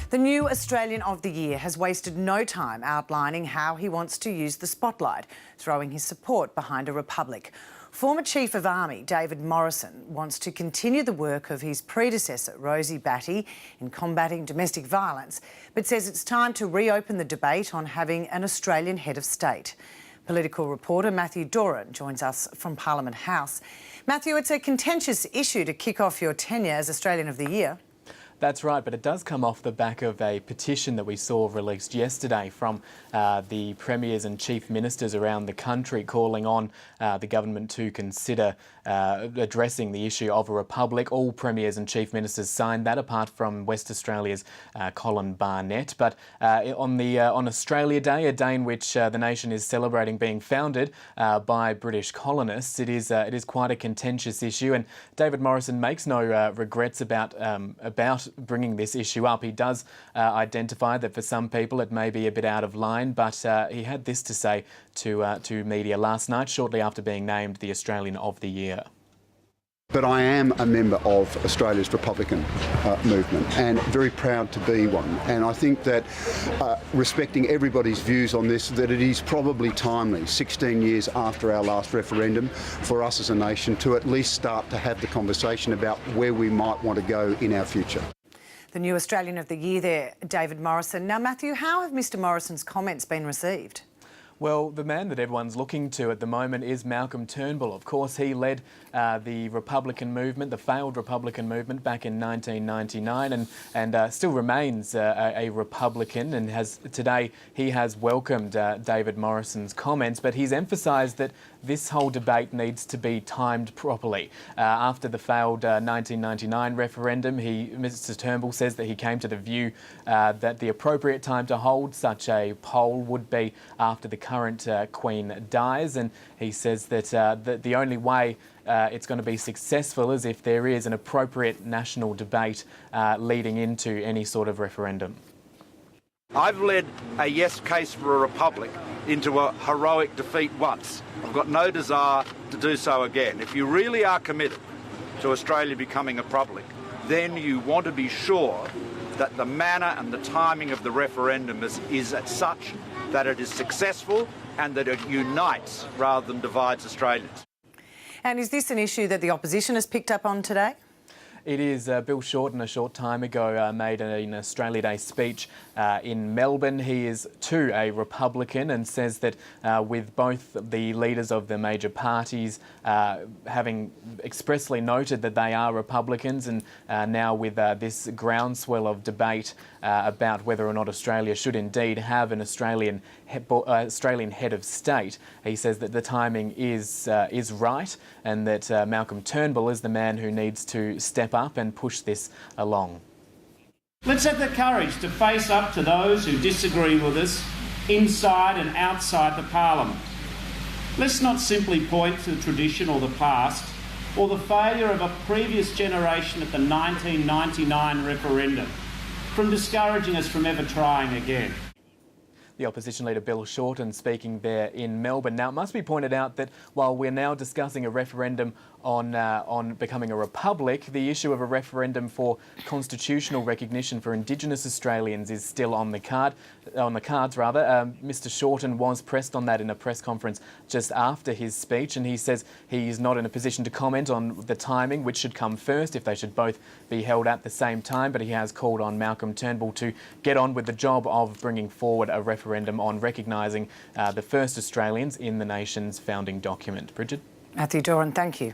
The new Australian of the Year has wasted no time outlining how he wants to use the spotlight, throwing his support behind a republic. Former Chief of Army David Morrison wants to continue the work of his predecessor Rosie Batty in combating domestic violence, but says it's time to reopen the debate on having an Australian head of state. Political reporter Matthew Doran joins us from Parliament House. Matthew, it's a contentious issue to kick off your tenure as Australian of the Year. That's right, but it does come off the back of a petition that we saw released yesterday from the premiers and chief ministers around the country calling on the government to consider addressing the issue of a republic. All premiers and chief ministers signed that, apart from West Australia's Colin Barnett. But on Australia Day, a day in which the nation is celebrating being founded by British colonists, it is quite a contentious issue, and David Morrison makes no regrets about bringing this issue up. He does identify that for some people it may be a bit out of line, but he had this to say to media last night, shortly after being named the Australian of the Year. But I am a member of Australia's Republican movement and very proud to be one. And I think that respecting everybody's views on this, that it is probably timely, 16 years after our last referendum, for us as a nation to at least start to have the conversation about where we might want to go in our future. The new Australian of the Year there, David Morrison. Now, Matthew, how have Mr Morrison's comments been received? Well, the man that everyone's looking to at the moment is Malcolm Turnbull. Of course, he led the Republican movement, the failed Republican movement, back in 1999 and still remains a Republican, and today he has welcomed David Morrison's comments, but he's emphasised that this whole debate needs to be timed properly. After the failed 1999 referendum, Mr Turnbull says that he came to the view that the appropriate time to hold such a poll would be after the current Queen dies, and he says that the only way it's going to be successful is if there is an appropriate national debate leading into any sort of referendum. I've led a yes case for a republic into a heroic defeat once. I've got no desire to do so again. If you really are committed to Australia becoming a republic, then you want to be sure that the manner and the timing of the referendum is such that it is successful and that it unites rather than divides Australians. And is this an issue that the opposition has picked up on today? It is. Bill Shorten a short time ago made an Australia Day speech in Melbourne. He is too a Republican and says that with both the leaders of the major parties having expressly noted that they are Republicans, and now with this groundswell of debate about whether or not Australia should indeed have an Australian head of state, he says that the timing is right, and that Malcolm Turnbull is the man who needs to step up and push this along. Let's have the courage to face up to those who disagree with us inside and outside the Parliament. Let's not simply point to the tradition or the past or the failure of a previous generation at the 1999 referendum from discouraging us from ever trying again. The opposition leader Bill Shorten speaking there in Melbourne. Now, it must be pointed out that while we're now discussing a referendum on becoming a republic, the issue of a referendum for constitutional recognition for Indigenous Australians is still on the cards. Mr Shorten was pressed on that in a press conference just after his speech, and he says he is not in a position to comment on the timing, which should come first, if they should both be held at the same time, but he has called on Malcolm Turnbull to get on with the job of bringing forward a referendum on recognising the first Australians in the nation's founding document. Bridget? Matthew Doran, thank you.